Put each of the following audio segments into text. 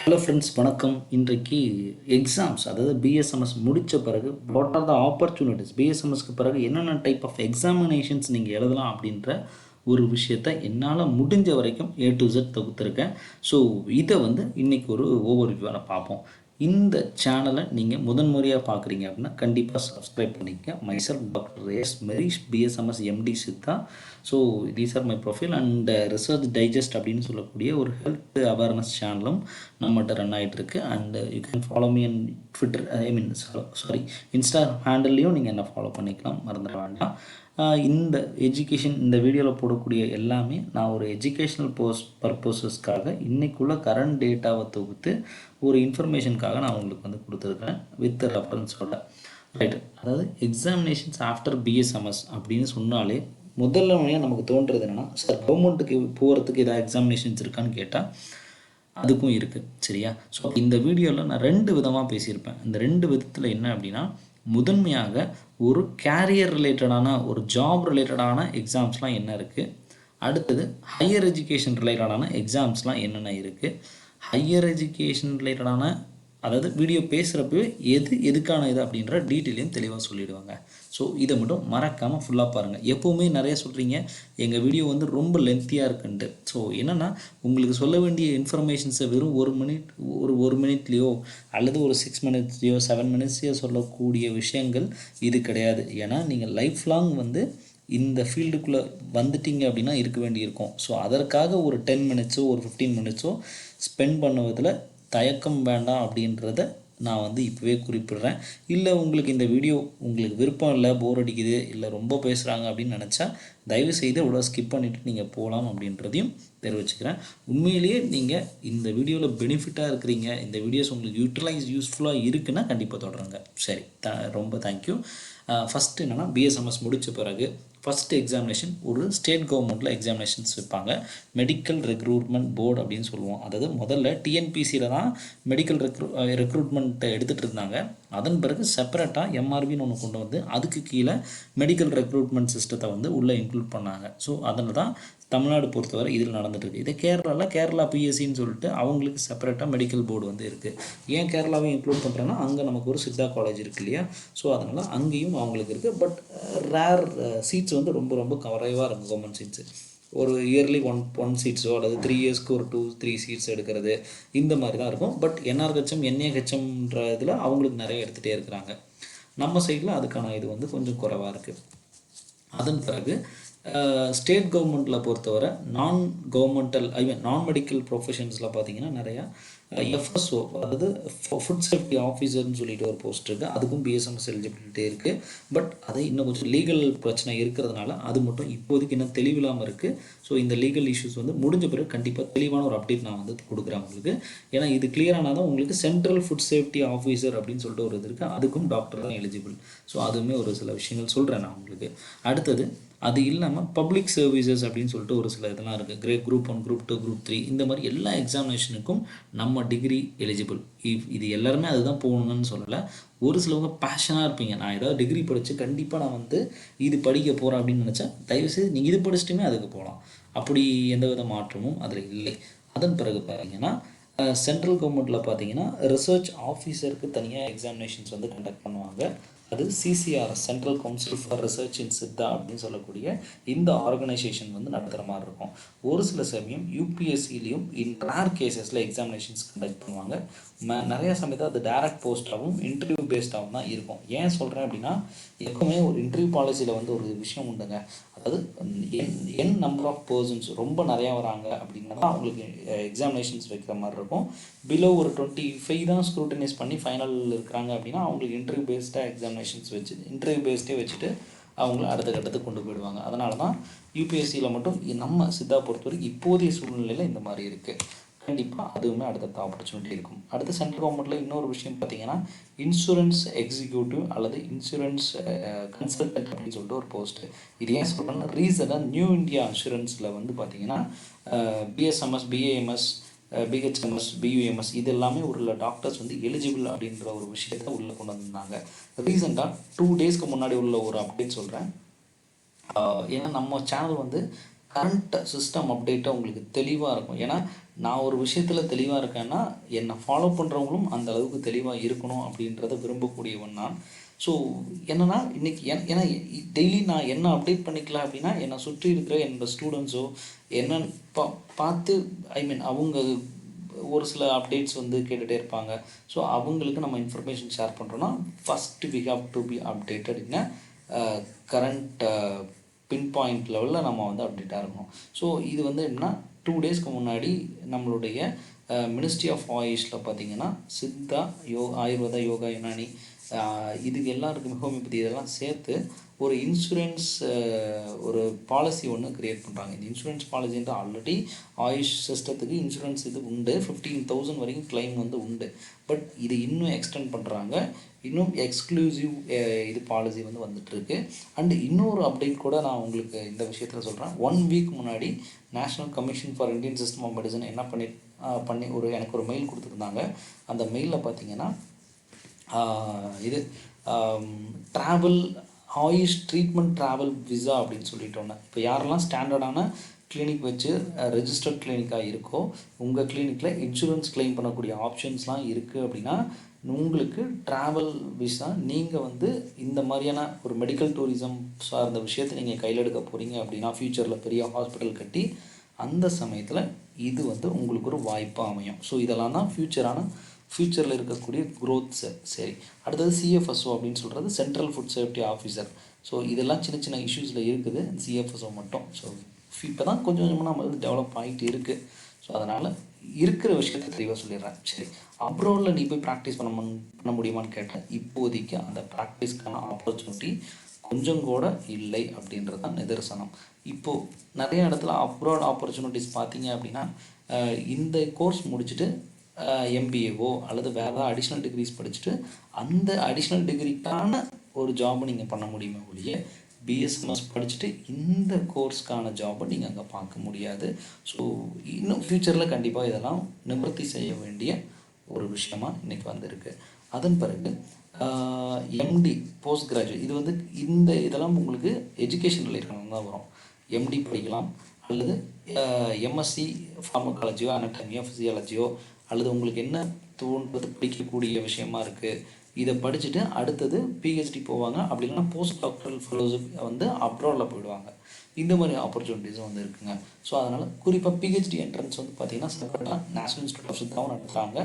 Hello friends, வணக்கம். இன்றைக்கு exams, அதாவது பிஎஸ்எம்எஸ் முடித்த பிறகு வாட் ஆர் த ஆப்பர்ச்சுனிட்டிஸ், பிஎஸ்எம்எஸ்க்கு பிறகு என்னென்ன டைப் ஆஃப் எக்ஸாமினேஷன்ஸ் நீங்கள் எழுதலாம் அப்படின்ற ஒரு விஷயத்தை என்னால் முடிஞ்ச வரைக்கும் ஏ டு Z தொகுத்துருக்கேன். ஸோ இதை இன்றைக்கி ஒரு ஓவர்வியூவாக பார்ப்போம். இந்த சேனலை நீங்கள் முதன்முறையாக பார்க்குறீங்க அப்படின்னா கண்டிப்பாக சப்ஸ்கிரைப் பண்ணிக்க. Myself doctor S Merish, BSMS MD Siddha. So these are my profile and research digest அப்படின்னு சொல்லக்கூடிய ஒரு ஹெல்த் அவேர்னஸ் சேனலும் நம்மகிட்ட ரன் ஆகிட்டுருக்கு. And you can follow me and twitter, sorry insta ஹேண்டில்லையும் நீங்கள் என்ன ஃபாலோ பண்ணிக்கலாம், மறந்துட வேண்டாம். இந்த எஜுகேஷன், இந்த வீடியோவில் போடக்கூடிய எல்லாமே நான் ஒரு எஜுகேஷ்னல் பர்பஸஸ்க்காக இன்றைக்குள்ள கரண்ட் டேட்டாவை தொகுத்து ஒரு இன்ஃபர்மேஷனுக்காக நான் உங்களுக்கு கொடுத்துருக்கேன் வித் ரெஃபரன்ஸோட. ரைட், அதாவது எக்ஸாமினேஷன்ஸ் ஆஃப்டர் பிஎஸ்எம்எஸ் அப்படின்னு சொன்னாலே முதல்ல நமக்கு தோன்றுறது என்னென்னா, சார் கவர்மெண்ட்டுக்கு போகிறதுக்கு ஏதாவது எக்ஸாமினேஷன்ஸ் இருக்கான்னு கேட்டால் அதுக்கும் இருக்குது. சரியா? ஸோ இந்த வீடியோவில் நான் 2 விதமாக பேசியிருப்பேன். இந்த 2 விதத்தில் என்ன அப்படின்னா, முதன்மையாக ஒரு கேரியர் ரிலேட்டடான, ஒரு ஜாப் ரிலேட்டடான எக்ஸாம்ஸ்லாம் என்ன இருக்குது, அடுத்தது ஹையர் எஜுகேஷன் ரிலேட்டடான எக்ஸாம்ஸ்லாம் என்னென்ன இருக்குது, ஹையர் எஜுகேஷன் ரிலேட்டடான, அதாவது வீடியோ பேசுகிறப்பவே எதுக்கான இது அப்படின்ற டீட்டெயிலையும் தெளிவாக சொல்லிவிடுவாங்க. ஸோ இதை மட்டும் மறக்காமல் ஃபுல்லாக பாருங்கள். எப்போவுமே நிறைய சொல்கிறீங்க எங்கள் வீடியோ ரொம்ப லென்த்தியாக இருக்குன்ட்டு. ஸோ என்னென்னா, உங்களுக்கு சொல்ல வேண்டிய இன்ஃபர்மேஷன்ஸை வெறும் ஒரு மினிட்லேயோ அல்லது ஒரு 6 மினிட்ஸ்லையோ 7 மினிட்ஸ்லையோ சொல்லக்கூடிய விஷயங்கள் இது கிடையாது. ஏன்னா நீங்கள் லைஃப் லாங் இந்த ஃபீல்டுக்குள்ளே வந்துட்டீங்க அப்படின்னா இருக்க வேண்டியிருக்கும். ஸோ அதற்காக ஒரு 10 மினிட்ஸோ ஒரு 15 மினிட்ஸோ ஸ்பெண்ட் பண்ணுவதில் தயக்கம் வேண்டாம் அப்படின்றத நான் இப்போவே குறிப்பிடுறேன். இல்லை உங்களுக்கு இந்த வீடியோ உங்களுக்கு விருப்பம் இல்லை, போர் அடிக்குது, இல்லை ரொம்ப பேசுகிறாங்க அப்படின்னு நினச்சா தயவுசெய்து இவ்வளோ ஸ்கிப் பண்ணிவிட்டு நீங்கள் போகலாம் அப்படின்றதையும் தெரிவிச்சுக்கிறேன். உண்மையிலேயே நீங்கள் இந்த வீடியோவில் பெனிஃபிட்டாக இருக்கிறீங்க, இந்த வீடியோஸ் உங்களுக்கு யூஸ்ஃபுல்லாக இருக்குன்னா கண்டிப்பாக தொடருங்க. சரி, ரொம்ப தேங்க்யூ. ஃபஸ்ட்டு என்னென்னா, பிஎஸ்எம்எஸ் முடித்த பிறகு ஃபஸ்ட்டு எக்ஸாமினேஷன் ஒரு ஸ்டேட் கவர்மெண்ட்டில் எக்ஸாமினேஷன்ஸ் வைப்பாங்க. மெடிக்கல் ரெக்ரூட்மெண்ட் போர்டு அப்படின்னு சொல்லுவோம். அதாவது முதல்ல டிஎன்பிசியில் தான் மெடிக்கல் ரெக்ரூட்மெண்ட்டை எடுத்துகிட்டு இருந்தாங்க. அதன் பிறகு செப்பரேட்டாக எம்ஆர்பின்னு ஒன்று கொண்டு வந்து அதுக்கு கீழே மெடிக்கல் ரெக்ரூட்மெண்ட் சிஸ்டத்தை உள்ளே இன்க்ளூட் பண்ணாங்க. ஸோ அதில் தான் தமிழ்நாடு பொறுத்தவரை இதில் நடந்துட்டுருக்கு. இதே கேரளா பிஎஸ்சின்னு சொல்லிட்டு அவங்களுக்கு செப்பரேட்டாக மெடிக்கல் போர்டு இருக்குது. ஏன் கேரளாவையும் இன்க்ளூட் பண்ணுறேன்னா, அங்கே நமக்கு ஒரு சித்தா காலேஜ் இருக்குது இல்லையா? ஸோ அதனால் அங்கேயும் அவங்களுக்கு இருக்குது. பட் ரேர் சீட்ஸ் ரொம்ப ரொம்ப குறைவாக இருக்கும். கவர்மெண்ட் சீட்ஸு ஒரு இயர்லி ஒன் சீட்ஸோ அல்லது 3 இயர்ஸ்க்கு ஒரு 2-3 சீட்ஸ் எடுக்கிறது, இந்த மாதிரி தான் இருக்கும். பட் என்ஆர்ஹெச்எம் என்ஏஹெச்எம்ன்ற இதில் அவங்களுக்கு நிறைய எடுத்துகிட்டே இருக்கிறாங்க. நம்ம சைடில் அதுக்கான இது கொஞ்சம் குறைவாக இருக்குது. அதன் பிறகு ஸ்டேட் கவர்மெண்ட்டில் பொறுத்தவரை நான் மெடிக்கல் ப்ரொஃபஷன்ஸில் பார்த்திங்கன்னா நிறையா எஃப்எஸ்ஓ, அதாவது ஃபுட் சேஃப்டி ஆஃபீஸர்னு சொல்லிட்டு ஒரு போஸ்ட் இருக்குது. அதுக்கும் பிஎஸ்எம்எஸ் எலிஜிபிலிட்டி இருக்குது. பட் அது இன்னும் கொஞ்சம் லீகல் பிரச்சனை இருக்கிறதுனால அது மட்டும் இப்போதைக்கு இன்னும் தெளிவில்லாமல் இருக்குது. ஸோ இந்த லீகல் இஷ்யூஸ் முடிஞ்ச பிறகு கண்டிப்பாக தெளிவான ஒரு அப்டேட் நான் கொடுக்குறேன் உங்களுக்கு. ஏன்னா இது கிளியரானால் தான் உங்களுக்கு சென்ட்ரல் ஃபுட் சேஃப்டி ஆஃபீஸர் அப்படின்னு சொல்லிட்டு ஒரு இது இருக்குது. அதுக்கும் டாக்டர் தான் எலிஜிபிள். ஸோ அதுவுமே ஒரு சில விஷயங்கள் சொல்கிறேன் நான் உங்களுக்கு. அடுத்தது அது இல்லாமல் பப்ளிக் சர்வீசஸ் அப்படின்னு சொல்லிட்டு ஒரு சில இதெல்லாம் இருக்குது. குரூப் 1, குரூப் 2, குரூப் 3, இந்த மாதிரி எல்லா எக்ஸாமினேஷனுக்கும் நம்ம டிகிரி எலிஜிபிள். இது எல்லாருமே அதுதான் போகணுன்னு சொல்லலை. ஒரு சிலவங்க பேஷனாக இருப்பீங்க, நான் ஏதாவது டிகிரி படித்து கண்டிப்பாக நான் இது படிக்க போகிறேன் அப்படின்னு நினச்சா தயவுசெய்து நீங்கள் இது படிச்சுட்டுமே அதுக்கு போகலாம். அப்படி எந்த வித மாற்றமும் அதில் இல்லை. அதன் பிறகு பார்த்தீங்கன்னா சென்ட்ரல் கவர்மெண்ட்டில் பார்த்தீங்கன்னா ரிசர்ச் ஆஃபீஸருக்கு தனியாக எக்ஸாமினேஷன்ஸ் கண்டக்ட் பண்ணுவாங்க. அது CCRS, central council for research இன் சித்தா அப்படின்னு சொல்லக்கூடிய இந்த ஆர்கனைசேஷன் நடத்துகிற மாதிரி இருக்கும். ஒரு சில சமயம் யூபிஎஸ்சிலையும் இன் ரேர் கேசஸில் எக்ஸாமினேஷன்ஸ் கண்டக்ட் பண்ணுவாங்க. நிறைய சமயத்தில் அது டைரக்ட் போஸ்ட்டாகவும் இன்டர்வியூ பேஸ்டாகவும் தான் இருக்கும். ஏன் சொல்கிறேன் அப்படின்னா, எப்பவுமே ஒரு இன்டர்வியூ பாலிசியில் ஒரு விஷயம் உண்டுங்க. அதாவது என் நம்பர் ஆஃப் பர்சன்ஸ் ரொம்ப நிறையா வராங்க அப்படின்னா தான் அவங்களுக்கு எக்ஸாமினேஷன்ஸ் வைக்கிற மாதிரி இருக்கும். பிலோ ஒரு 25 தான் ஸ்க்ரூட்டனைஸ் பண்ணி ஃபைனல் இருக்கிறாங்க அப்படின்னா அவங்களுக்கு இன்டர்வியூ பேஸ்டாக எக்ஸாமினேஷன்ஸ் இன்டர்வியூ பேஸ்டே வச்சுட்டு அவங்கள அடுத்த கட்டத்துக்கு கொண்டு போயிடுவாங்க. அதனால தான் யூபிஎஸ்சியில் மட்டும் நம்ம சித்தா பொறுத்தவரைக்கும் இப்போதைய சூழ்நிலையில் இந்த மாதிரி இருக்குது. கண்டிப்பாக அதுவுமே அடுத்த ஆப்பர்ச்சுனிட்டி இருக்கும். அடுத்து சென்ட்ரல் கவர்மெண்ட்டில் இன்னொரு விஷயம் பார்த்தீங்கன்னா, இன்சூரன்ஸ் எக்ஸிக்யூட்டிவ் அல்லது இன்சூரன்ஸ் கன்சல்டன்ட் அப்படின்னு சொல்லிட்டு ஒரு போஸ்ட்டு. இது ஏன் சொல்கிறேன்னா, ரீசனாக நியூ இந்தியா இன்சூரன்ஸில் பார்த்தீங்கன்னா பிஎஸ்எம்எஸ், பிஏஎம்எஸ், பிஹெச்எம்எஸ், பியூஎம்எஸ் இது எல்லாமே ஒரு டாக்டர்ஸ் எலிஜிபிள் அப்படின்ற ஒரு விஷயத்தை உள்ளே கொண்டு வந்திருந்தாங்க. ரீசெண்டாக 2 டேஸ்க்கு முன்னாடி உள்ள ஒரு அப்டேட் சொல்கிறேன். ஏன்னா நம்ம சேனல் கரண்ட் சிஸ்டம் அப்டேட்டாக உங்களுக்கு தெளிவாக இருக்கும். ஏன்னா நான் ஒரு விஷயத்தில் தெளிவாக இருக்கேன்னா என்னை ஃபாலோ பண்ணுறவங்களும் அந்த அளவுக்கு தெளிவாக இருக்கணும் அப்படின்றத விரும்பக்கூடியவன் நான். ஸோ என்னென்னா இன்றைக்கி ஏன்னா டெய்லி நான் என்ன அப்டேட் பண்ணிக்கலாம் அப்படின்னா என்னை சுற்றி இருக்கிற என்னோடய ஸ்டூடெண்ட்ஸோ என்னன்னு பார்த்து அவங்க ஒரு சில அப்டேட்ஸ் வந்து கேட்டுகிட்டே இருப்பாங்க. ஸோ அவங்களுக்கு நம்ம இன்ஃபர்மேஷன் ஷேர் பண்ணுறோன்னா first we have to be updated in current pin point லெவலில் நம்ம வந்து அப்டேட்டாக இருக்கணும். ஸோ இது வந்து என்னன்னா 2 டேஸ்க்கு முன்னாடி நம்மளுடைய மினிஸ்ட்ரி ஆஃப் ஆயுஷில் பார்த்திங்கன்னா சித்தா ஆயுர்வேதா, யோகா, யுனானி இதுக்கு எல்லாருக்குமே ஹோமியோபதி இதெல்லாம் சேர்த்து ஒரு இன்சூரன்ஸ் ஒரு பாலிசி ஒன்று க்ரியேட் பண்ணுறாங்க. இந்த இன்சூரன்ஸ் பாலிசின்ற ஆல்ரெடி ஆயுஷ் சிஸ்டத்துக்கு இன்சூரன்ஸ் இது உண்டு, 15,000 வரைக்கும் கிளைம் வந்து உண்டு. பட் இது இன்னும் எக்ஸ்டெண்ட் பண்ணுறாங்க, இன்னும் எக்ஸ்க்ளூசிவ் இது பாலிசி வந்து வந்துட்டுருக்கு. அண்டு இன்னொரு அப்டேட் கூட நான் உங்களுக்கு இந்த விஷயத்தில் சொல்கிறேன். 1 வீக் முன்னாடி national commission for Indian system of medicine என்ன பண்ணி எனக்கு ஒரு மெயில் கொடுத்துருந்தாங்க. அந்த மெயிலில் பார்த்தீங்கன்னா இது travel AYUSH treatment travel visa அப்படின்னு சொல்லிட்டோன்னே இப்போ யாரெல்லாம் ஸ்டாண்டர்டான கிளினிக் வச்சு ரெஜிஸ்டர்ட் கிளினிக்காக இருக்கோ உங்கள் கிளினிக்கில் இன்சூரன்ஸ் கிளைம் பண்ணக்கூடிய ஆப்ஷன்ஸ்லாம் இருக்குது அப்படின்னா உங்களுக்கு ட்ராவல் விசா நீங்கள் வந்து இந்த மாதிரியான ஒரு மெடிக்கல் டூரிசம் சார்ந்த விஷயத்தை நீங்கள் கையில் எடுக்க போகிறீங்க அப்படின்னா ஃப்யூச்சரில் பெரிய ஹாஸ்பிட்டல் கட்டி அந்த சமயத்தில் இது வந்து உங்களுக்கு ஒரு வாய்ப்பாக அமையும். ஸோ இதெல்லாம் தான் ஃப்யூச்சரில் இருக்கக்கூடிய க்ரோத்ஸு. சரி, அடுத்தது சிஎஃப்எஸ்ஓ அப்படின்னு சொல்கிறது central food safety officer. So இதெல்லாம் சின்ன சின்ன இஷ்யூஸில் இருக்குது சிஎஃப்எஸ்ஓ மட்டும். ஸோ இப்போ தான் கொஞ்சம் கொஞ்சமாக நம்ம வந்து டெவலப் ஆகிட்டு இருக்குது. ஸோ அதனால் இருக்கிற விஷயத்தை தெளிவாக சொல்லிடுறேன். சரி, அப்ராடில் நீ போய் ப்ராக்டிஸ் பண்ண முடியுமான்னு கேட்டேன். இப்போதைக்கு அந்த ப்ராக்டிஸ்க்கான ஆப்பர்ச்சுனிட்டி கொஞ்சம் கூட இல்லை அப்படின்றது தான் நிதர்சனம். இப்போது நிறைய இடத்துல அப்ராட் ஆப்பர்ச்சுனிட்டிஸ் பார்த்தீங்க அப்படின்னா இந்த கோர்ஸ் முடிச்சுட்டு எம்பிஏவோ அல்லது வேறு ஏதாவது அடிஷ்னல் டிகிரிஸ் படிச்சுட்டு அந்த அடிஷ்னல் டிகிரிக்கான ஒரு ஜாபை நீங்கள் பண்ண முடியுமே ஒழிய பிஎஸ்எம்எஸ் படிச்சுட்டு இந்த கோர்ஸ்க்கான ஜாபை நீங்கள் அங்கே பார்க்க முடியாது. ஸோ இன்னும் ஃப்யூச்சரில் கண்டிப்பாக இதெல்லாம் நிவர்த்தி செய்ய வேண்டிய ஒரு விஷயமாக இன்றைக்கி வந்திருக்கு. அதன் பிறகு எம்டி போஸ்ட் கிராஜுவேட் இது வந்து இதெல்லாம் உங்களுக்கு எஜுகேஷன் ரிலேட்டடாக தான் வரும். எம்டி படிக்கலாம் அல்லது எம்எஸ்சி ஃபார்மகாலஜியோ அனட்டமியோ ஃபிசியாலஜியோ அல்லது உங்களுக்கு என்ன தோன்றது பிடிக்கக்கூடிய விஷயமா இருக்குது இதை படிச்சுட்டு அடுத்தது பிஹெச்டி போவாங்க. அப்படி இல்லைன்னா போஸ்ட் டாக்டரல் ஃபெலோஷிப் வந்து அப்ராடில் போயிடுவாங்க. இந்த மாதிரி ஆப்பர்ச்சுனிட்டிஸும் வந்து இருக்குங்க. ஸோ அதனால் குறிப்பாக பிஹெச்டி என்ட்ரன்ஸ் வந்து பார்த்திங்கன்னா செப்பரேட்டாக நேஷ்னல் இன்ஸ்டியூட் ஆஃப் சித்தாவும் நடத்துகிறாங்க,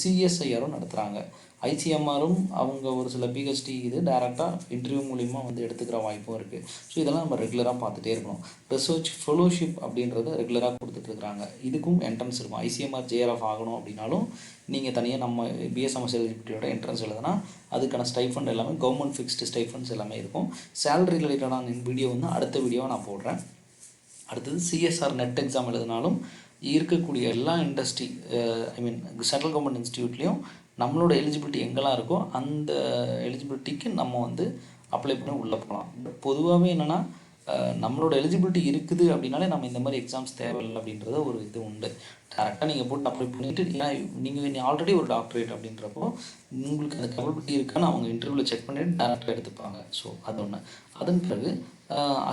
சிஎஸ்ஐஆரும் நடத்துகிறாங்க. ஐசிஎம்ஆரும் அவங்க ஒரு சில பிஹெச்டி இது டைரெக்டாக இன்டர்வியூ மூலிமா வந்து எடுத்துக்கிற வாய்ப்பும் இருக்குது. ஸோ இதெல்லாம் நம்ம ரெகுலராக பார்த்துட்டே இருக்கணும். ரிசர்ச் ஃபெலோஷிப் அப்படின்றத ரெகுலராக கொடுத்துட்ருக்குறாங்க. இதுக்கும் என்ட்ரன்ஸ் இருக்கும். ஐசிஎம்ஆர் ஜேஆர்எஃப் ஆகணும் அப்படின்னாலும் நீங்கள் தனியாக நம்ம பிஎஸ்எம்எஸ் எலிஜிபிலிட்டியோட என்ட்ரன்ஸ் எழுதுனா அதுக்கான ஸ்டைஃபண்ட் எல்லாமே கவர்மெண்ட் ஃபிக்ஸ்டு ஸ்டைஃபண்ட்ஸ் எல்லாமே இருக்கும். சேலரி ரிலேட்டடான வீடியோ வந்து அடுத்த வீடியோவை நான் போடுறேன். அடுத்தது சிஎஸ்ஆர் நெட் எக்ஸாம் எழுதினாலும் இருக்கக்கூடிய எல்லா இண்டஸ்ட்ரி சென்ட்ரல் கவர்மெண்ட் இன்ஸ்டியூட்லேயும் நம்மளோட எலிஜிபிலிட்டி எங்கெல்லாம் இருக்கோ அந்த எலிஜிபிலிட்டிக்கு நம்ம வந்து அப்ளை பண்ணி உள்ளே போகலாம். பட் பொதுவாகவே என்னென்னா நம்மளோட எலிஜிபிலிட்டி இருக்குது அப்படின்னாலே நம்ம இந்த மாதிரி எக்ஸாம்ஸ் தேவையில்லை அப்படின்றத ஒரு இது உண்டு. டேரெக்டாக நீங்கள் போட்டு அப்ளை பண்ணிவிட்டு ஏன்னா நீங்கள் ஆல்ரெடி ஒரு டாக்டரேட் அப்படின்றப்போ உங்களுக்கு அந்த கேப்பபிலிட்டி இருக்கான்னு அவங்க இன்டர்வியூவில் செக் பண்ணிவிட்டு டேரெக்டாக எடுத்துப்பாங்க. ஸோ அது ஒன்று. அதன் பிறகு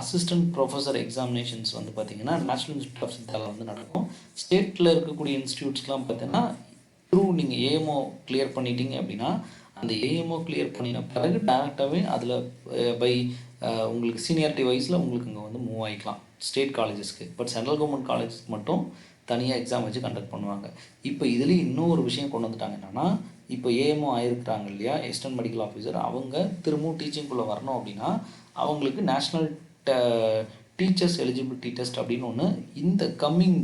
அசிஸ்டன்ட் ப்ரொஃபஸர் எக்ஸாமினேஷன்ஸ் வந்து பார்த்திங்கன்னா நேஷ்னல் இன்ஸ்டியூட் ஆஃப் சித்தாவில் வந்து நடக்கும். ஸ்டேட்டில் இருக்கக்கூடிய இன்ஸ்டியூட்ஸ்லாம் பார்த்தீங்கன்னா நீங்கள் ஏஎம்ஓ கிளியர் பண்ணிட்டீங்க அப்படின்னா அந்த ஏஎம்ஓ கிளியர் பண்ணின பிறகு டேரெக்டாகவே அதில் உங்களுக்கு சீனியாரிட்டி வைஸில் உங்களுக்கு இங்கே வந்து மூவ் ஆகிக்கலாம் ஸ்டேட் காலேஜஸ்க்கு. பட் சென்ட்ரல் கவர்மெண்ட் காலேஜஸ்க்கு மட்டும் தனியாக எக்ஸாம் வச்சு கண்டக்ட் பண்ணுவாங்க. இப்போ இதுலேயும் இன்னொரு விஷயம் கொண்டு வந்துட்டாங்க என்னென்னா இப்போ ஏஎம்ஓ ஆகிருக்கிறாங்க இல்லையா அசிஸ்டன்ட் மெடிக்கல் ஆஃபீஸர், அவங்க திரும்பவும் டீச்சிங்குள்ளே வரணும் அப்படின்னா அவங்களுக்கு நேஷ்னல் டீச்சர்ஸ் எலிஜிபிலிட்டி டெஸ்ட் அப்படின்னு ஒன்று இந்த கம்மிங்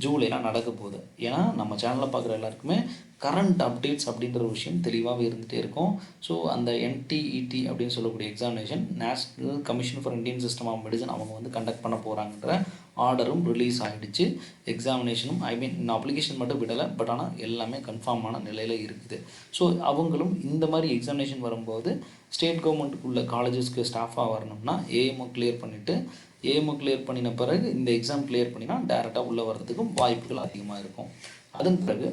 ஜூலைலாம் நடக்க போகுது. ஏன்னா நம்ம சேனலில் பார்க்குற எல்லாருக்குமே கரண்ட் அப்டேட்ஸ் அப்படின்ற ஒரு விஷயம் தெளிவாகவே இருந்துகிட்டே இருக்கும். ஸோ அந்த என்டிஇடி அப்படின்னு சொல்லக்கூடிய examination national commission for Indian system of medicine அவங்க வந்து கண்டக்ட் பண்ண போகிறாங்கன்ற ஆர்டரும் ரிலீஸ் ஆகிடுச்சு. எக்ஸாமினேஷனும் இன்னும் அப்ளிகேஷன் மட்டும் விடலை, பட் ஆனால் எல்லாமே கன்ஃபார்மான நிலையில் இருக்குது. ஸோ அவங்களும் இந்த மாதிரி எக்ஸாமினேஷன் வரும்போது ஸ்டேட் கவர்மெண்ட்டுக்குள்ள காலேஜஸ்க்கு ஸ்டாஃபாக வரணும்னா ஏஎம்ஓ கிளியர் பண்ணிவிட்டு ஏஎம்ஓ கிளியர் பண்ணின பிறகு இந்த எக்ஸாம் கிளியர் பண்ணினா டேரெக்டாக உள்ளே வர்றதுக்கும் வாய்ப்புகள் அதிகமாக இருக்கும். அதன் பிறகு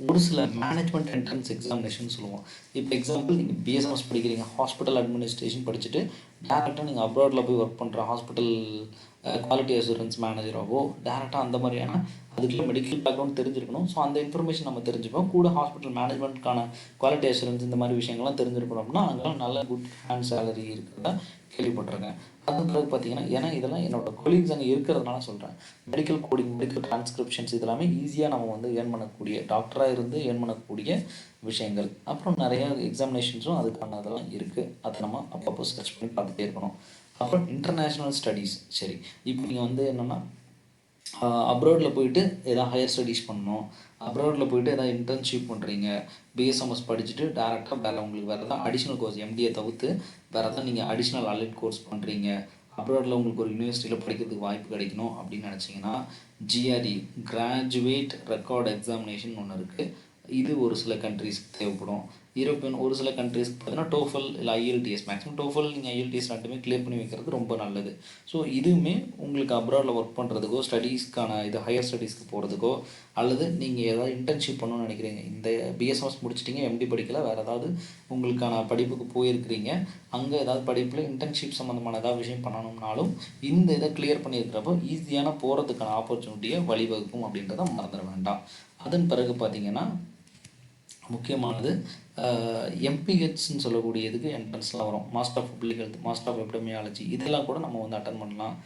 ஒரு சில மேனேஜ்மெண்ட் என்ட்ரன்ஸ் எக்ஸாமினேஷன் சொல்லுவோம். இப்போ எக்ஸாம்பிள் நீங்கள் பிஎஸ்எம்எஸ் படிக்கிறீங்க, ஹாஸ்பிட்டல் அட்மினிஸ்ட்ரேஷன் படிச்சுட்டு டேரெக்டாக நீங்கள் அப்ராடில் போய் ஒர்க் பண்ணுற ஹாஸ்பிட்டல் குவாலிட்டி அசூரன்ஸ் மேனேஜராகவோ டேரெக்டாக அந்த மாதிரியான அதுக்குள்ள மெடிக்கல் பேக்ரவுண்ட் தெரிஞ்சிருக்கணும். ஸோ அந்த இன்ஃபர்மேஷன் நம்ம தெரிஞ்சுப்போம். கூட ஹாஸ்பிட்டல் மேனேஜ்மெண்ட்கான குவாலிட்டி அசூரன்ஸ் இந்த மாதிரி விஷயங்கள்லாம் தெரிஞ்சிருக்கணும் அப்படின்னா அங்கெல்லாம் நல்ல குட் ஹேண்ட் சேலரி இருக்கிறதா கேள்விப்பட்டிருக்கேன். அது பிறகு பார்த்தீங்கன்னா, ஏன்னா இதெல்லாம் என்னோட கொலீக்ஸ் அங்கே இருக்கிறதுனால சொல்கிறேன். மெடிக்கல் கோடிங், மெடிக்கல் டிரான்ஸ்கிரிப்ஷன்ஸ் இதெல்லாமே ஈஸியாக நம்ம வந்து ஏர்ன் பண்ணக்கூடிய, டாக்டராக இருந்து ஏர்ன் பண்ணக்கூடிய விஷயங்கள். அப்புறம் நிறைய எக்ஸாமினேஷன்ஸும் அதுக்கான அதெல்லாம் இருக்குது. அதை நம்ம அப்பப்போ சர்ச் பண்ணி பார்த்துட்டே இருக்கணும். அப்புறம் இன்டர்நேஷ்னல் ஸ்டடீஸ். சரி, இப்போ நீங்கள் வந்து என்னென்னா அப்ராடில் போயிட்டு எதாவது ஹையர் ஸ்டடீஸ் பண்ணணும், அப்ராடில் போயிட்டு எதாவது இன்டர்ன்ஷிப் பண்ணுறீங்க, பிஎஸ்எம்எஸ் படிச்சுட்டு டேரெக்டாக வேறு உங்களுக்கு வேறு எதாவது அடிஷ்னல் கோர்ஸ் எம்டியை தவிர்த்து வேறு எதாவது நீங்கள் அடிஷ்னல் அலைட் கோர்ஸ் பண்ணுறீங்க, அப்ராடில் உங்களுக்கு ஒரு யூனிவர்சிட்டியில் படிக்கிறதுக்கு வாய்ப்பு கிடைக்கணும் அப்படின்னு நினச்சிங்கன்னா ஜிஆர்இ, கிராஜுவேட் ரெக்கார்ட் எக்ஸாமினேஷன் ஒன்று இருக்குது. இது ஒரு சில கண்ட்ரீஸ்க்கு தேவைப்படும். யூரோப்பியன் ஒரு சில கண்ட்ரீஸ்க்கு பார்த்தீங்கன்னா டோஃபல் இல்லை ஐஎல்டிஎஸ், மேக்ஸிமம் டோஃபல் நீங்கள் ஐஎல்டிஎஸ் ரெண்டுமே கிளியர் பண்ணி வைக்கிறது ரொம்ப நல்லது. ஸோ இதுவுமே உங்களுக்கு அப்ராடில் ஒர்க் பண்ணுறதுக்கோ, ஸ்டடீஸ்க்கான இது ஹையர் ஸ்டடீஸ்க்கு போகிறதுக்கோ, அல்லது நீங்கள் ஏதாவது இன்டர்ன்ஷிப் பண்ணணும்னு நினைக்கிறீங்க, இந்த பிஎஸ்எம்எஸ் முடிச்சிட்டிங்க, எம்டி படிக்கல, வேறு ஏதாவது உங்களுக்கான படிப்புக்கு போயிருக்கிறீங்க, அங்கே ஏதாவது படிப்பில் இன்டர்ன்ஷிப் சம்மந்தமான ஏதாவது விஷயம் பண்ணணும்னாலும் இந்த இதை கிளியர் பண்ணியிருக்கிறப்போ ஈஸியான போகிறதுக்கான ஆப்பர்ச்சுனிட்டியை வழிவகுக்கும் அப்படின்றத மறந்துட வேண்டாம். அதன் பிறகு பார்த்திங்கன்னா முக்கியமானது எம்பிஹெச்ன்னு சொல்லக்கூடியதுக்கு என்ட்ரன்ஸ்லாம் வரும். Master of public health, master of epidemiology இதெல்லாம் கூட நம்ம வந்து அட்டன் பண்ணலாம்.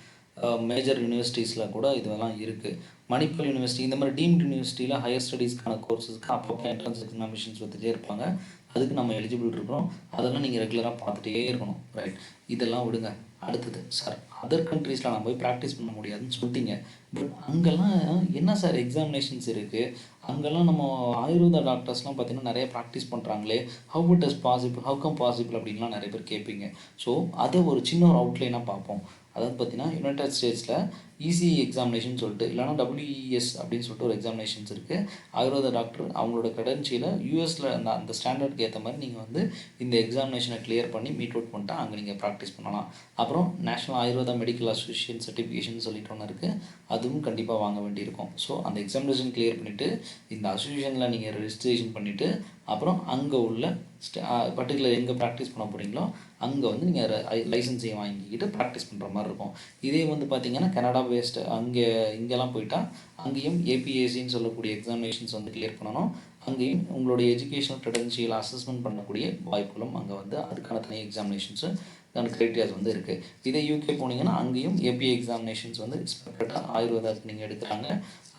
மேஜர் யூனிவர்சிட்டிஸில் கூட இதெல்லாம் இருக்குது. மணிப்பால் யூனிவர்சிட்டி இந்த மாதிரி டீம்டு யூனிவர்சிட்டியில் ஹையர் ஸ்டடீஸ்க்கான கோர்ஸஸ்க்கு அப்பப்போ என்ட்ரன்ஸ் எக்ஸாமினேஷன்ஸ் வந்துகிட்டே இருப்பாங்க. அதுக்கு நம்ம எலிஜிபிள் இருக்கிறோம். அதெல்லாம் நீங்கள் ரெகுலராக பார்த்துட்டே இருக்கணும். ரைட், இதெல்லாம் விடுங்க. அடுத்தது, சார் அதர் கண்ட்ரீஸில் நான் போய் ப்ராக்டிஸ் பண்ண முடியாதுன்னு சொல்லிட்டீங்க, பட் அங்கெல்லாம் என்ன சார் எக்ஸாமினேஷன்ஸ் இருக்குது, அங்கெல்லாம் நம்ம ஆயுர்வேதா டாக்டர்ஸ்லாம் பார்த்திங்கன்னா நிறைய ப்ராக்டிஸ் பண்ணுறாங்களே, how it is possible, how come possible அப்படின்லாம் நிறைய பேர் கேட்பீங்க. ஸோ அதை ஒரு சின்ன ஒரு அவுட்லைனாக பார்ப்போம். அதாவது பார்த்திங்கன்னா யுனைடெட் ஸ்டேட்ஸில் இசிஇ எக்ஸாமினேஷன் சொல்லிட்டு, இல்லைனா டபிள்யூஇஎஸ் அப்படின்னு சொல்லிட்டு ஒரு எக்ஸாமினேஷன்ஸ் இருக்குது. ஆயுர்வேத டாக்டர் அவங்களோட கிரெடென்ஷியலை யூஎஸில் அந்த ஸ்டாண்டர்டுக்கு ஏற்ற மாதிரி நீங்கள் வந்து இந்த எக்ஸாமினேஷனை கிளியர் பண்ணி மீட் அவுட் பண்ணிட்டா அங்கே நீங்கள் ப்ராக்டிஸ் பண்ணலாம். அப்புறம் national Ayurveda medical association certification சொல்லிட்டு ஒன்று இருக்குது, அதுவும் கண்டிப்பாக வாங்க வேண்டியிருக்கும். ஸோ அந்த எக்ஸாமினேஷன் கிளியர் பண்ணிவிட்டு இந்த அசோசியேஷனில் நீங்கள் ரெஜிஸ்ட்ரேஷன் பண்ணிவிட்டு அப்புறம் அங்கே உள்ள பர்டிகுலர் எங்கே ப்ராக்டிஸ் பண்ண போகிறீங்களோ அங்கே வந்து நீங்கள் லைசன்ஸையும் வாங்கிக்கிட்டு ப்ராக்டிஸ் பண்ணுற மாதிரி இருக்கும். இதே வந்து பார்த்திங்கன்னா கனடா பேஸ்டு இங்கெல்லாம் போயிட்டால் அங்கேயும் ஏபிஎஸ்சின்னு சொல்லக்கூடிய எக்ஸாமினேஷன்ஸ் வந்து கிளியர் பண்ணணும். அங்கேயும் உங்களுடைய எஜுகேஷனல் க்ரெடென்ஷியல் அசஸ்மெண்ட் பண்ணக்கூடிய வாய்ப்புகளும் அங்கே வந்து அதுக்கான தனி எக்ஸாமினேஷன்ஸு க்ரைட்டீரியாஸ் வந்து இருக்குது. இதே யூகே போனீங்கன்னா அங்கேயும் ஏபிஐ எக்ஸாமினேஷன்ஸ் வந்து செப்பரேட்டாக ஆயுர்வேதாவுக்கு நீங்கள் எடுக்கிறாங்க.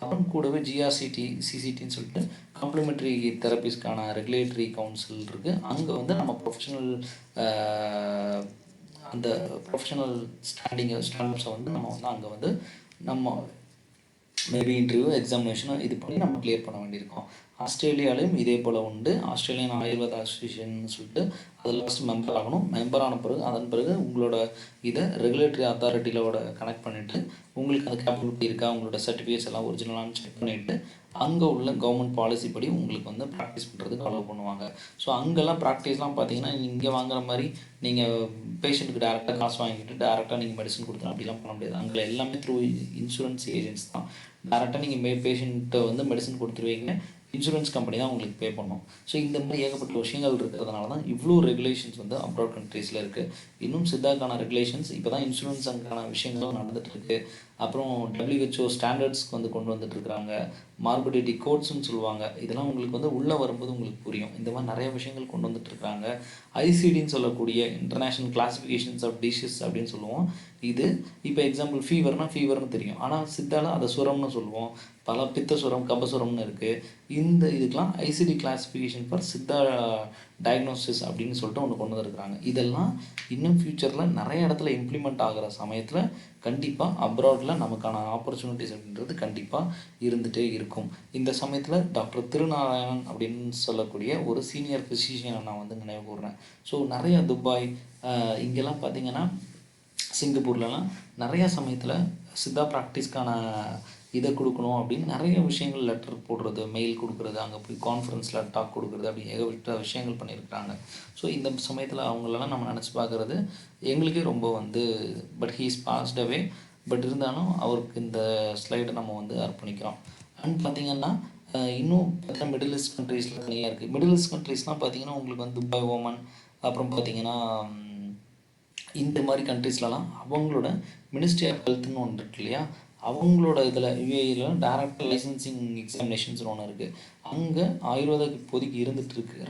அப்புறம் கூடவே ஜிஆர்சிடி, சிசிடின்னு சொல்லிட்டு காம்ப்ளிமெண்ட்ரி தெரப்பிஸ்க்கான ரெகுலேட்டரி கவுன்சில் இருக்குது. அங்கே வந்து நம்ம ப்ரொஃபஷனல் அந்த ப்ரொஃபஷனல் ஸ்டாண்டர்ட்ஸை வந்து நம்ம வந்து அங்கே வந்து நம்ம மேபி இன்டர்வியூ எக்ஸாமினேஷனும் இது பண்ணி நம்ம கிளியர் பண்ண வேண்டியிருக்கோம். ஆஸ்திரேலியாலையும் இதே போல் உண்டு. ஆஸ்திரேலியன் ஆயுர்வேதா அசோசியேஷன் சொல்லிட்டு அதில் ஃபஸ்ட்டு மெம்பர் ஆகணும். மெம்பர் ஆன பிறகு அதன் பிறகு உங்களோட இதை ரெகுலேட்டரி அத்தாரிட்டியோட கனெக்ட் பண்ணிவிட்டு உங்களுக்கு அந்த கேப்பபிலிட்டி இருக்கா, உங்களோட சர்டிஃபிகேட்ஸ் எல்லாம் ஒரிஜினலானு செக் பண்ணிவிட்டு அங்கே உள்ள கவர்மெண்ட் பாலிசி படி உங்களுக்கு வந்து ப்ராக்டிஸ் பண்ணுறதுக்கு அலோவ் பண்ணுவாங்க. ஸோ அங்கெல்லாம் ப்ராக்டிஸ்லாம் பார்த்தீங்கன்னா இங்கே வாங்குற மாதிரி நீங்கள் பேஷண்ட்டுக்கு டேரெக்டாக காசு வாங்கிட்டு டேரெக்டாக நீங்கள் மெடிசன் கொடுத்தோம் அப்படிலாம் பண்ண முடியாது. அங்கே எல்லாமே த்ரூ இன்சூரன்ஸ் ஏஜென்ட்ஸ் தான். டேரெக்டாக நீங்கள் பேஷண்ட்டை வந்து மெடிசன் கொடுத்துருவீங்க, இன்சூரன்ஸ் கம்பெனி தான் உங்களுக்கு பே பண்ணும். ஸோ இந்த மாதிரி ஏகப்பட்ட விஷயங்கள் இருக்கிறதுனால தான் இவ்வளோ ரெகுலேஷன்ஸ் வந்து அப்ராட் கண்ட்ரீஸில் இருக்குது. இன்னும் சித்தாக்கான ரெகுலேஷன்ஸ் இப்போ தான் இன்சூரன்ஸுக்கான விஷயங்களும் நடந்துகிட்ருக்கு. அப்புறம் WHO ஸ்டாண்டர்ட்ஸ்க்கு வந்து கொண்டு வந்துட்டுருக்குறாங்க. மார்பிடிட்டி கோட்ஸ்ன்னு சொல்லுவாங்க. இதெல்லாம் உங்களுக்கு வந்து உள்ளே வரும்போது உங்களுக்கு புரியும். இந்த மாதிரி நிறைய விஷயங்கள் கொண்டு வந்துட்டுருக்காங்க. ஐசிடின்னு சொல்லக்கூடிய இன்டர்நேஷ்னல் கிளாஸிஃபிகேஷன்ஸ் ஆஃப் டிஷஸ் அப்படின்னு சொல்லுவோம். இது இப்போ எக்ஸாம்பிள் ஃபீவர்னு தெரியும், ஆனால் சித்தால அதை சுரம்னு சொல்லுவோம். பல பித்த சுரம், கபசுரம்னு இருக்குது. இந்த இதுக்கெலாம் ICT classification for Siddha diagnosis அப்படின்னு சொல்லிட்டு ஒன்று கொண்டு வந்துருக்குறாங்க. இதெல்லாம் இன்னும் ஃப்யூச்சரில் நிறைய இடத்துல இம்ப்ளிமெண்ட் ஆகிற சமயத்தில் கண்டிப்பாக அப்ராடில் நமக்கான ஆப்பர்ச்சுனிட்டிஸ் அப்படின்றது கண்டிப்பாக இருந்துகிட்டே இருக்கும். இந்த சமயத்தில் டாக்டர் திருநாராயணன் அப்படின்னு சொல்லக்கூடிய ஒரு சீனியர் ஃபிசிஷியனை நான் வந்து நினைவு கூறுறேன். ஸோ நிறையா துபாய் இங்கெல்லாம் பார்த்திங்கன்னா சிங்கப்பூர்லலாம் நிறையா சமயத்தில் சித்தா ப்ராக்டிஸ்க்கான இதை கொடுக்கணும் அப்படின்னு நிறைய விஷயங்கள் லெட்டர் போடுறது, மெயில் கொடுக்குறது, அங்கே போய் கான்ஃபரன்ஸில் டாக் கொடுக்குறது, அப்படி ஏகப்பட்ட விஷயங்கள் பண்ணியிருக்கிறாங்க. ஸோ இந்த சமயத்தில் அவங்களெல்லாம் நம்ம நினச்சி பார்க்குறது எங்களுக்கே ரொம்ப வந்து but he is past away. But இருந்தாலும் அவருக்கு இந்த ஸ்லைடை நம்ம வந்து அர்ப்பணிக்கிறோம். அண்ட் பார்த்திங்கன்னா இன்னும் பார்த்தா மிடில் ஈஸ்ட் கண்ட்ரீஸில் தனியாக இருக்குது. மிடில் ஈஸ்ட் கண்ட்ரீஸ்லாம் பார்த்தீங்கன்னா உங்களுக்கு வந்து துபாய், ஓமன், அப்புறம் பார்த்தீங்கன்னா இந்த மாதிரி கண்ட்ரீஸ்லலாம் அவங்களோட மினிஸ்ட்ரி ஆஃப் ஹெல்த்னு ஒன்று இருக்கு இல்லையா, அவங்களோட இதில் யூஏஇயில் டேரக்ட் லைசன்சிங் எக்ஸாமினேஷன்ஸ்னு ஒன்று இருக்குது. அங்கே ஆயுர்வேதாக்கு இப்போதைக்கு இருந்துகிட்டு இருக்குது,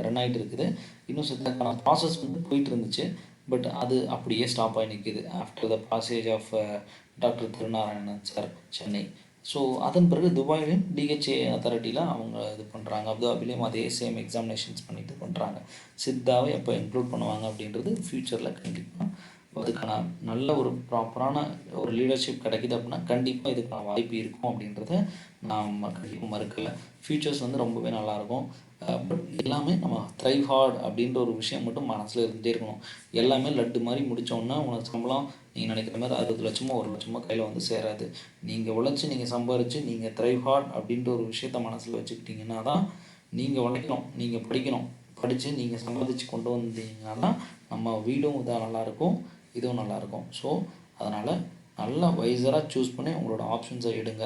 ரன் ஆகிட்டு இருக்குது. இன்னும் சிலக்கான ப்ராசஸ் வந்து போயிட்டு இருந்துச்சு. பட் அது அப்படியே ஸ்டாப் ஆகி நிற்கிது after the passage of doctor Thirunarayanan sir, Chennai. So அதன் பிறகு துபாயிலையும் டிஹெச்ஏ அத்தாரிட்டியில் அவங்க இது பண்ணுறாங்க. அபுதாபிலையும் அதே சேம் எக்ஸாமினேஷன்ஸ் பண்ணிட்டு பண்ணுறாங்க. சித்தாவை எப்போ இன்க்ளூட் பண்ணுவாங்க அப்படின்றது ஃப்யூச்சரில் கண்டிப்பாக அதுக்கான நல்ல ஒரு ப்ராப்பரான ஒரு லீடர்ஷிப் கிடைக்குது அப்படின்னா கண்டிப்பாக இதுக்கான வாய்ப்பு இருக்கும் அப்படின்றத நான் கண்டிப்பாக மறுக்கலை. ஃப்யூச்சர்ஸ் வந்து ரொம்பவே நல்லாயிருக்கும். பட் எல்லாமே நம்ம த்ரைவ் ஹார்ட் அப்படின்ற ஒரு விஷயம் மட்டும் மனசில் இருந்துகிட்டே இருக்கணும். எல்லாமே லட்டு மாதிரி முடித்தோன்னா உனக்கு சம்பளம் நீங்கள் நினைக்கிற மாதிரி 60 லட்சமோ 1 லட்சமோ கையில் வந்து சேராது. நீங்கள் உழைச்சி நீங்கள் சம்பாரித்து நீங்கள் த்ரைவ் ஹார்ட் அப்படின்ற ஒரு விஷயத்த மனசில் வச்சுக்கிட்டிங்கன்னா தான் நீங்கள் உழைக்கணும், நீங்கள் படிக்கணும், படித்து நீங்கள் சம்பாதிச்சு கொண்டு வந்தீங்கன்னா தான் நம்ம வீடும் இதாக நல்லாயிருக்கும், இதுவும் நல்லாயிருக்கும். ஸோ அதனால் நல்லா வைஸராக சூஸ் பண்ணி உங்களோட ஆப்ஷன்ஸை எடுங்க.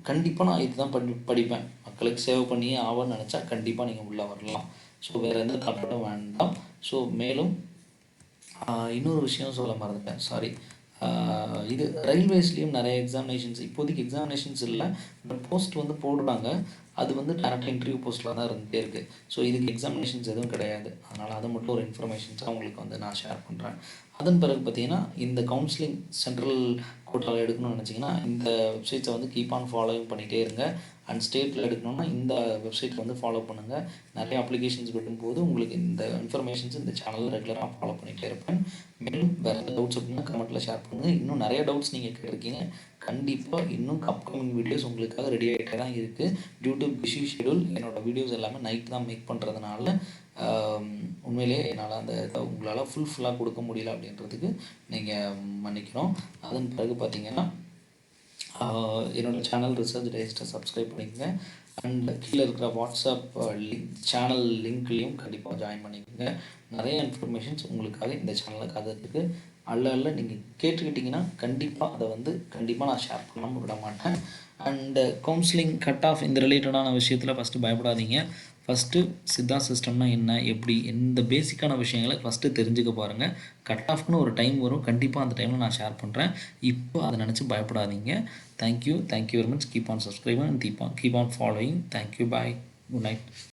கண்டிப்பாக நான் இதுதான் படிப்பேன், மக்களுக்கு சேவ் பண்ணியே ஆவன்னு நினச்சா கண்டிப்பாக நீங்கள் உள்ளே வரலாம். ஸோ வேறு எந்த தப்பட்டும் வேண்டாம். ஸோ மேலும் இன்னொரு விஷயம் சொல்ல மறந்துட்டேன், சாரி. இது ரயில்வேஸ்லேயும் நிறைய எக்ஸாமினேஷன்ஸ் இப்போதைக்கு எக்ஸாமினேஷன்ஸ் இல்லை, பட் போஸ்ட் வந்து போடுறாங்க. அது வந்து டேரக்ட் இன்டர்வியூ போஸ்ட்டில் தான் இருந்துகிட்டே இருக்குது. ஸோ இதுக்கு எக்ஸாமினேஷன்ஸ் எதுவும் கிடையாது. அதனால் அதை மட்டும் ஒரு இன்ஃபர்மேஷன்ஸாக உங்களுக்கு வந்து நான் ஷேர் பண்ணுறேன். அதன் பிறகு பார்த்தீங்கன்னா இந்த கவுன்சிலிங் சென்ட்ரல் கோட்டாவில் எடுக்கணும்னு நினச்சிங்கன்னா இந்த வெப்சைட்ஸை வந்து கீப் ஆன் ஃபாலோவிங் பண்ணிகிட்டே இருங்க. அண்ட் ஸ்டேட்டில் எடுக்கணும்னா இந்த வெப்சைட் வந்து ஃபாலோ பண்ணுங்கள். நிறைய அப்ளிகேஷன்ஸ் விடும்போது உங்களுக்கு இந்த இன்ஃபர்மேஷன்ஸ் இந்த சேனலில் ரெகுலராக ஃபாலோ பண்ணிகிட்டே இருப்பேன். மேலும் வேறு டவுட்ஸ் அப்படின்னா கமெண்ட்டில் ஷேர் பண்ணுங்கள். இன்னும் நிறைய டவுட்ஸ் நீங்கள் கேட்டிருக்கீங்க. கண்டிப்பாக இன்னும் அப்கமிங் வீடியோஸ் உங்களுக்காக ரெடி ஆகிட்டே தான் இருக்குது. டியூ டு பிஸி ஷெடியூல் என்னோடய வீடியோஸ் எல்லாமே நைட் தான் மேக் பண்ணுறதுனால உண்மையிலே என்னால் அந்த உங்களால் ஃபுல்லாக கொடுக்க முடியல அப்படின்றதுக்கு நீங்கள் மன்னிக்கணும். அதன் பிறகு பார்த்தீங்கன்னா என்னோடய சேனல் ரிசர்ச் டைஜஸ்ட்டை சப்ஸ்கிரைப் பண்ணிக்கோங்க. அண்ட் கீழே இருக்கிற வாட்ஸ்அப் சேனல் லிங்க்லேயும் கண்டிப்பாக ஜாயின் பண்ணிக்கோங்க. நிறைய இன்ஃபர்மேஷன்ஸ் உங்களுக்காக இந்த சேனலில் காத்துருக்கு. அல்ல நீங்கள் கேட்டுக்கிட்டிங்கன்னா கண்டிப்பாக அதை வந்து கண்டிப்பாக நான் ஷேர் பண்ணாமல் விட மாட்டேன். அண்டு கவுன்சிலிங் கட் ஆஃப் இந்த ரிலேட்டடான விஷயத்தில் ஃபஸ்ட்டு பயப்படாதீங்க. ஃபஸ்ட்டு சித்தா சிஸ்டம்னா என்ன, எப்படி, எந்த பேசிக்கான விஷயங்களை ஃபஸ்ட்டு தெரிஞ்சுக்க பாருங்கள். கட் ஆஃப்னு ஒரு டைம் வரும், கண்டிப்பாக அந்த டைமில் நான் ஷேர் பண்ணுறேன். இப்போ அதை நினச்சி பயப்படாதீங்க. Thank you very much. Keep on subscribing and keep on following. Thank you, bye, good night.